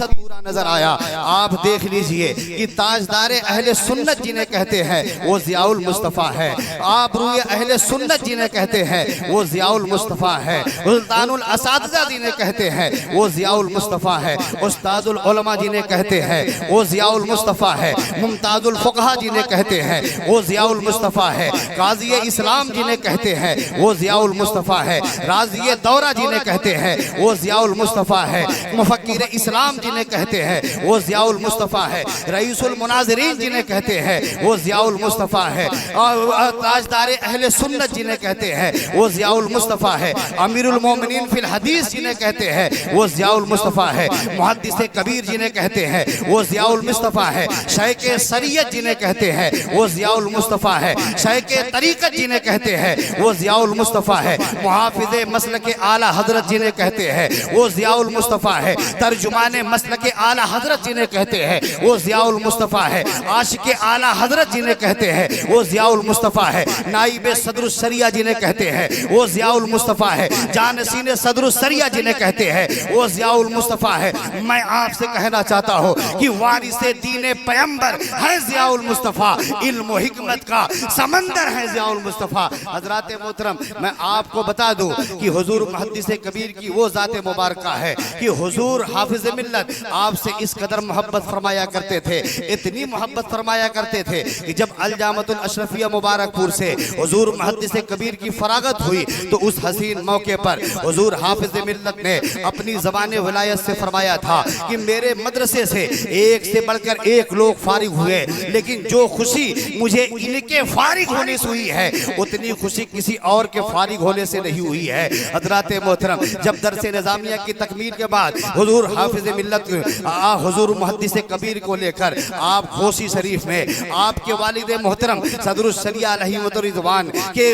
फीसद पूरा नजर आया। आप देख लीजिए कि ताजदारे अहले सुन्नत जिन्हें कहते हैं वो ज़ियाउल मुस्तफ़ा है। आप रूए अहले सुन्नत जिन्हें कहते हैं वो ज़ियाउल मुस्तफ़ा है। सुल्तानुल असातिज़ा जिन्हें कहते हैं वो ज़ियाउल मुस्तफ़ा है। उस्तादुल उलमा जिन्हें कहते हैं वो ज़ियाउल मुस्तफ़ा है। मुमताजुल फुक़हा जिन्हें कहते हैं वो ज़ियाउल मुस्तफ़ा है। काज़ी इस्लाम जिन्हें कहते हैं वो ज़ियाउल मुस्तफ़ा है। राज़ी दौरा जिन्हें कहते हैं वो ज़ियाउल मुस्तफ़ा है। मुफ़क्किर इस्लाम जिन्हें कहते हैं वो ज़ियाउल मुस्तफ़ा है। रईसुल मुनाज़िरीन जिन्हें कहते हैं वो ज़ियाउल मुस्तफ़ा है। और ताजदारे अहले सुन्नत जिन्हें कहते हैं वो ज़ियाउल मुस्तफ़ा है। अमीरुल मोमिनीन फिल हदीस जिन्हें कहते हैं वो ज़ियाउल मुस्तफ़ा है। मुहद्दिस कबीर जिन्हें कहते हैं वो ज़ियाउल मुस्तफ़ा है। शेख शरीयत जिन्हें कहते हैं वो ज़ियाउल मुस्तफ़ा है। शेख तरीक़त जिन्हें कहते हैं वो ज़ियाउल मुस्तफ़ा है। मुहाफ़िज़े मसलक आला हज़रत जिन्हें कहते हैं वो ज़ियाउल मुस्तफ़ा है। तर्जुमाने मसलक आला हज़रत जिन्हें कहते हैं वो ज़ियाउल मुस्तफ़ा है। आशिक आला हज़रत जिन्हें कहते हैं वो ज़ियाउल मुस्तफ़ा है। नाइब सदरुस शरिया जिन्हें कहते हैं वो ज़ियाउल मुस्तफ़ा है। जानसीन सदरुस शरिया जिन्हें कहते हैं वो ज़ियाउल मुस्तफ़ा है। मैं आपसे कहना चाहता हूँ कि वारिसे दीने पैगंबर है ज़ियाउल मुस्तफ़ा। इल्म हिकमत का समंदर है ज़ियाउल मुस्तफ़ा। हज़रात मोहतरम, मैं आपको बता दूँ कि हुजूर मुहद्दिस कबीर की वो ज़ात मुबारक है कि हुजूर हाफिज़ मिल्लत आपसे इस कदर मोहब्बत फरमाया करते थे, इतनी मोहब्बत फरमाया करते थे कि जब अलजामतुल अशरफिया मुबारकपुर से हुजूर मुहद्दिस कबीर की फरागत हुई तो उस हसीन मौके पर हुजूर हाफिज़ मिल्लत ने अपनी ज़बान विलायत से फरमाया था कि मेरे मदरसे से एक से बढ़कर एक लोग फारिग हुए, लेकिन जो खुशी मुझे इनके फारिग होने से हुई है उतनी खुशी किसी और के फारिग होने से नहीं हुई है। हज़रात मोहतरम, जब दरसे निज़ामिया की तकमील के बाद हुजूर हाफिज़ मिल्लत हुजूर मुहद्दिस कबीर को लेकर आप खोसी शरीफ में आपके वालिद मोहतरम सदरुस शरिया अलैहिमुर रिज़वान के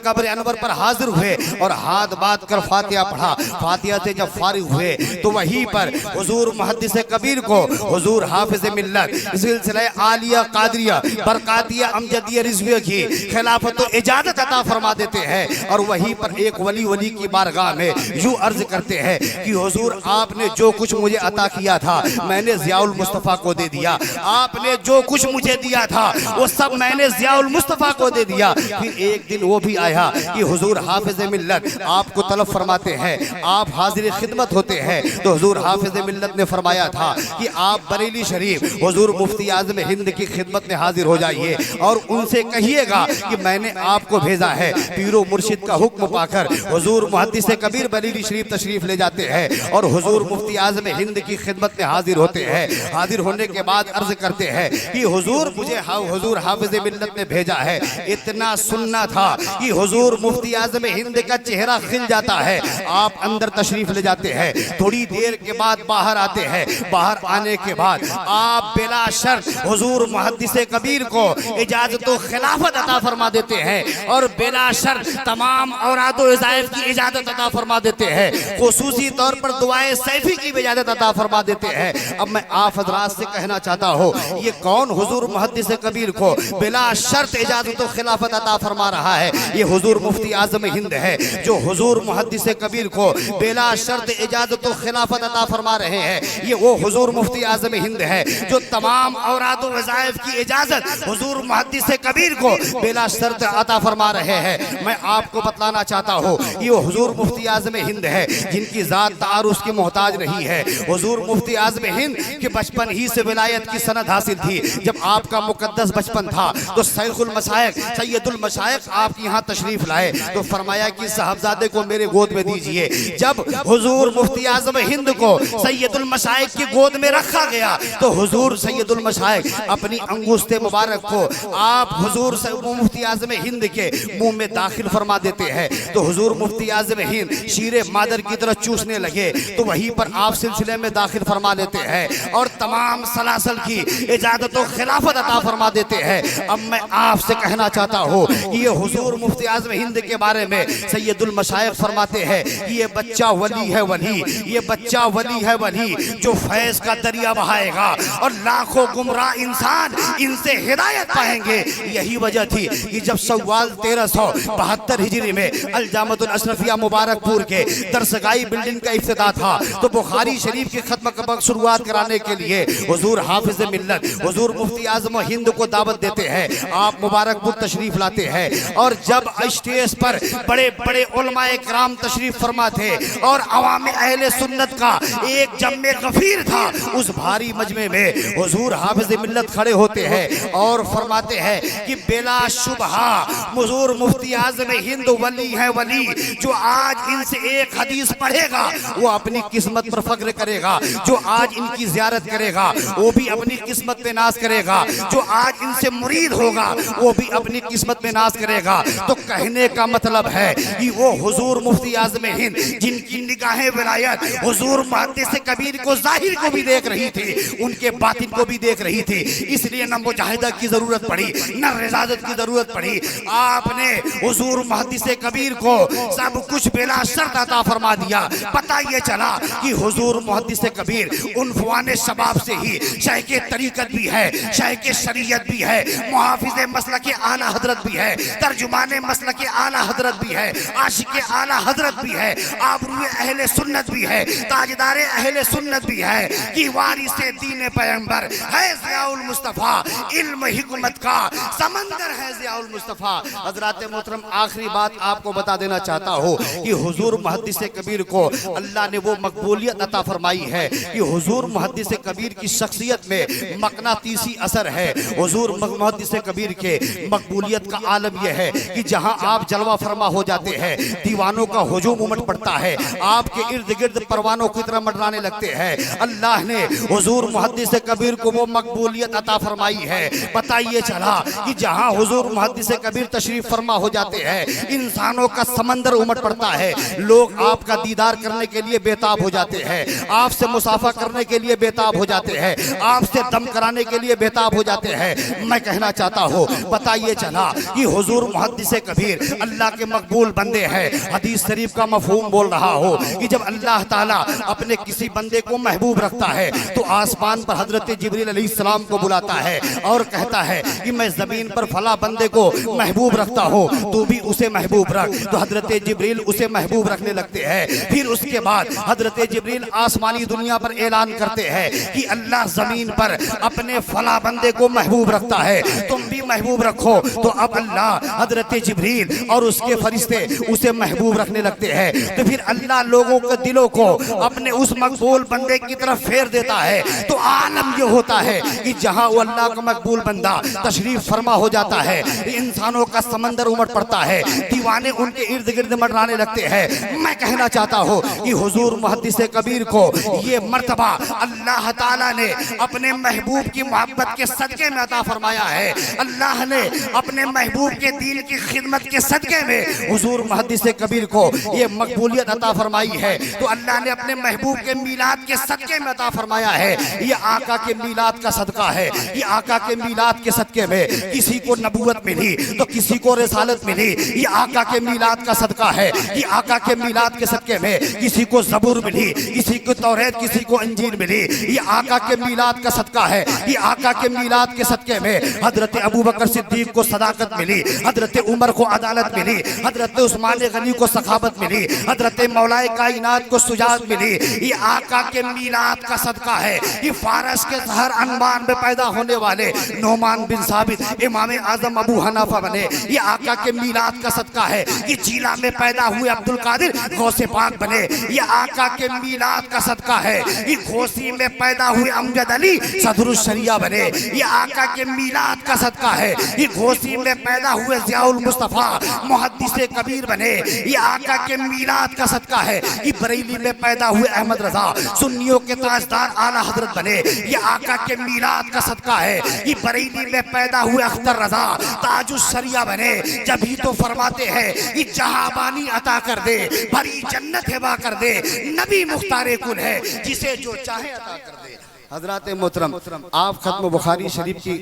कब्र अनवर पर हाजिर हुए और हाथ बात कर फातिहा पढ़ा। फातिहा से जब फारिग हुए तो वहीं पर हुजूर मुहद्दिस कबीर को हुजूर हाफिज़ मिल्लत सिलसिला आलिया कादरिया बरकातिया अमजदिया रिज़विया की खिलाफत और इजाज़त अता फरमा देते हैं और वहीं पर एक वली की बारगाह में यूं अर्ज करते हैं कि हुजूर आपने जो कुछ मुझे अता किया था मैंने ज़ियाउल मुस्तफ़ा को दे दिया। आपने जो कुछ मुझे दिया था वो सब मैंने ज़ियाउल मुस्तफ़ा को दे दिया। फिर एक दिन वो भी आया कि हुजूर हाफिज़ मिल्लत आपको तलब फरमाते हैं, आप हाजिर खिदमत होते हैं। तो हुजूर हाफिज़ मिल्लत ने फरमाया था कि आप बरेली शरीफ हुजूर मुफ्ती आज़म हिंद की खिदमत में हाजिर हो जाइए और उनसे कहिएगा कि मैंने आपको भेजा है। पीरो मुर्शिद का हुक्म पाकर हुजूर मुहद्दिस कबीर बरेली शरीफ तशरीफ ले जाते हैं और हुजूर मुफ्ती आज़म हिंद की खिदमत में हाजिर होते हैं। हाजिर होने के बाद अर्ज करते हैं कि हुजूर मुझे हुजूर हाफिज़ मिल्लत ने भेजा है। इतना सुनना था कि हुजूर मुफ्ती आज़म हिंद का चेहरा खिल जाता है। आप अंदर तशरीफ ले जाते हैं, थोड़ी देर के बाद बाहर आते हैं। बाहर आने के बाद आप बिला शर्त हुजूर मुहद्दिस कबीर को इजाज़त व खिलाफत अता फरमा देते हैं और बिला शर्त तमाम औराद व वज़ाइफ की इजाज़त अता फरमा देते हैं। खुसूसी तौर पर दुआए सैफी की भी इजाज़त अता फरमा देते हैं। अब मैं आप हज़रात से कहना चाहता हूँ ये कौन हुजूर मुहद्दिस कबीर को बिला शर्त इजाज़त व खिलाफत अता फरमा रहा है? ये हुजूर मुफ्ती आज़म हिंद है जो हुजूर मुहद्दिस कबीर को बिला शर्त इजाज़त व खिलाफत अता फरमा रहे हैं। ये वो हुजूर मुफ्ती आज़म हिंद है जो तमाम औराद व वज़ाइफ की इजाज़त हुजूर मुहद्दिस कबीर को बिला शर्त अता फरमा रहे हैं। मैं आपको बतलाना चाहता हूँ ये वो हुजूर मुफ्ती आज़म हिंद है जिनकी ज़ात तारुस की मोहताज नहीं है। हुजूर मुफ्ती आज़म हिंद के बचपन ही से विलायत की सनद हासिल थी। जब आपका मुकद्दस बचपन था तो सैयदुल मशाइख सैयदुल मशाइख आपके यहाँ तशरीफ लाए तो फरमाया कि साहबजादे को मेरे गोद में दीजिए। जब हुजूर मुफ्ती आज़म हिंद को सैयदुल मशाइख की गोद में रखा गया तो हुजूर सैयदुल मशाइख अपनी अंगूष्ठे मुबारक को आप हुजूर मुफ्ती आज़म हिंद के मुंह में दाखिल फरमा देते हैं। तो हुजूर मुफ्ती आज़म हिंद शीरे मादर की तरह चूसने लगे तो वहीं पर आप सिलसिले में दाखिल फरमा लेते हैं और तमाम सलासल की इजाज़त व खिलाफत अता फरमा देते हैं। अब मैं आपसे कहना चाहता हूँ ये हुजूर मुफ्ती आज़म हिंद के बारे में सैयदुल मशाइख फरमाते हैं ये बच्चा वली है वली, ये बच्चा वली है वली जो फैज़ का दरिया बहाएगा और लाखों गुमराह इंसान इनसे हिदायत पाएंगे। यही वजह थी कि जब शव्वाल 1372 हिजरी में अलजामतुल अशरफिया मुबारकपुर के दरसगाही बिल्डिंग का इफ्तिताह था तो बुखारी शरीफ की खत्म शुरुआत कराने के लिए हुजूर हाफिज मिल्लत हुजूर मुफ्ती आजम हिंद को दावत देते हैं। आप मुबारकपुर तशरीफ लाते हैं और जब स्टेज पर बड़े बड़े उलमाए किराम तशरीफ फरमा थे और अवाम अहले सुन्नत का एक जम्मे गफीर था, उस भारी मजमे में हुजूर हाफिज मिल्लत खड़े होते हैं और फरमाते हैं कि बेला शुबहा हुजूर मुफ्ती आजम हिंद वली है वली, जो आज इनसे एक हदीस पढ़ेगा वो अपनी किस्मत पर फख्र करेगा, जो आज इनकी ज़ियारत करेगा वो भी अपनी किस्मत पे नाज करेगा, जो आज इनसे मुरीद होगा वो भी अपनी किस्मत में नाज करेगा। तो कहने का मतलब है कि वो हुजूर मुफ्ती आजम हिंद जिनकी निगाहें विलायत हुजूर मुहद्दिस कबीर को जाहिर को भी देख रही थी, उनके बातिन को भी देख रही थी, इसलिए न मुजाहिदा की जरूरत पड़ी न रिजाजत की जरूरत पड़ी। आपने हुजूर मुहद्दिस कबीर को सब कुछ बेला शर्त अता फरमा दिया। पता ये चला कि हुजूर मुहद्दिस कबीर उन्फवाने शबाब से ही शायख तरीकत भी है, शायख शरीयत भी है, मुहाफिज मसलक आला हजरत भी है, तर्जुमाने मसलक आला हजरत भी है, आशिक आला हजरत भी है, आबरूए अहले सुन्नत भी है, ताजदारे अहले सुन्नत भी है कि वारिसे दीन पैगंबर है ज़ियाउल मुस्तफ़ा, इल्म हिकमत का समंदर है ज़ियाउल मुस्तफ़ा। हज़रात मोहतरम, आखिरी बात आपको बता देना चाहता हूँ कि हुजूर मुहद्दिस कबीर को अल्लाह ने वो मकबूलियत अता फरमाई है कि हुजूर मुहद्दिस कबीर की शख्सियत में मकनातीसी असर है। हुजूर मुहद्दिस कबीर के मकबूलियत का आलम यह है कि जहाँ आप जलवा फरमा हो जाते हैं, दीवानों का हुजूम उमड़ पड़ता है, आपके इर्द गिर्द परवानों की तरह मंडराने लगते हैं। अल्लाह ने हुजूर मुहद्दिस कबीर को वो मकबूलियत अता फरमाई है। पता ये चला कि जहाँ हुजूर मुहद्दिस कबीर तशरीफ फरमा हो जाते हैं, इंसानों का समंदर उमड़ पड़ता है, लोग आपका दीदार करने के लिए बेताब हो जाते हैं, आपसे मुसाफा करने के लिए बेताब हो जाते हैं, आपसे दम कराने के लिए बेताब हो जाते हैं। मैं कहना चाहता हूँ, पता ये चला कि हुजूर मुहद्दिस कबीर अल्लाह के मकबूल बंदे हैं। हदीस शरीफ का मफहूम बोल रहा हो कि जब अल्लाह ताला अपने किसी बंदे को महबूब रखता है तो आसमान पर हजरत जिब्रील अलैहिस्सलाम को बुलाता है और कहता है कि मैं जमीन पर फला बंदे को महबूब रखता हूँ, तू भी उसे महबूब रख। तो हजरत जिब्रील उसे महबूब रखने लगते हैं। फिर उसके बाद हजरत जिब्रील आसमानी दुनिया पर ऐलान करते हैं कि अल्लाह जमीन पर अपने फला बंदे को महबूब रखता है, तुम भी महबूब रखो। तो अब अल्लाह हजरत जिब्रील और उसके फरिश्ते उसे महबूब रखने लगते हैं। तो फिर अल्लाह लोगों के दिलों को अपने उस मकबूल बंदे की तरफ फेर देता है। तो आलम ये होता है कि जहाँ वो अल्लाह का मकबूल बंदा तशरीफ फरमा हो जाता है, इंसानों का समंदर उमड़ पड़ता है, दीवाने उनके इर्द गिर्द मंडराने लगते हैं। मैं कहना चाहता हूँ कि हुजूर मुहद्दिस कबीर को ये मर्तबा अल्लाह ताला ने अपने महबूब की मोहब्बत के सदके में अता फरमाया है। अल्लाह ने अपने महबूब के दीन की खिदमत के सदके में हुजूर मुहद्दिस कबीर को ये मकबूलियत अता फरमाई है। तो अल्लाह ने अपने महबूब के मीलाद के सदके में अता फरमाया है। ये आका के मीलाद का सदका है। ये आका के मीलाद के सदके में किसी को नबूवत मिली तो किसी को रिसालत मिली, ये आका के मीलाद का सदका है। ये आका के मीलाद के सदके में किसी को ज़बूर मिली, किसी को तौरेत, किसी को इंजील मिली, ये आका के मीलाद का सदका है। ये आका के मीलाद के सदके में हजरत अबू बकर सिद्दीक को सदाकत मिली, हजरत उमर को अदालत मिली, हजरत उस्मान गनी को सखावत मिली, हजरत मौलाए कायनात को सुजात मिली। ये आका के मीलाद का सदका है। ये फारस के शहर अनबान में पैदा होने वाले नोमान बिन साबित इमाम आजम अबू हनाफा बने, ये आका के मीलाद का सदका है। ये जिला में पैदा हुए अब्दुल कादिर गौसे पाक बने, ये आका के मीलाद का सदका है। ये घोसी में पैदा हुए अमजद अली सदरुश शरिया बने, ये आका के मीलाद का सदका है। ये घोसी में पैदा हुए ज़ियाउल मुस्तफ़ा मुहद्दिस कबीर बने, ये आका के मीलाद का सदका है। ये बरेली में पैदा हुए अहमद रजा सुन्नियों के ताजदार आला हजरत बने, ये आका के मीलाद का सदका है। ये बरेली में पैदा हुए अख्तर रजा ताजुश शरिया बने। जब ही तो फरमाते हैं कि जहाबानी अता कर दे, भरी जन्नत हिबा कर दे, नबी मुख्तारे कुल है, जिसे जो चाहे अता कर दे। हजरात मोहतरम, आप खत्म बुखारी शरीफ की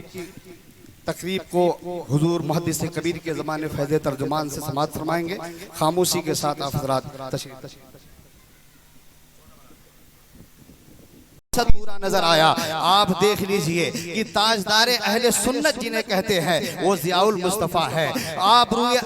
तकरीब को हुजूर मुहद्दिस कबीर के ज़माने फैज़ तर्जुमान से समाअत फरमाएंगे। खामोशी के साथ आप हजरात तशरीफ पूरा नजर आया। आप देख लीजिए कि ताजदारे अहले सुन्नत जिन्हें कहते हैं वो ज़ियाउल मुस्तफ़ा है। आप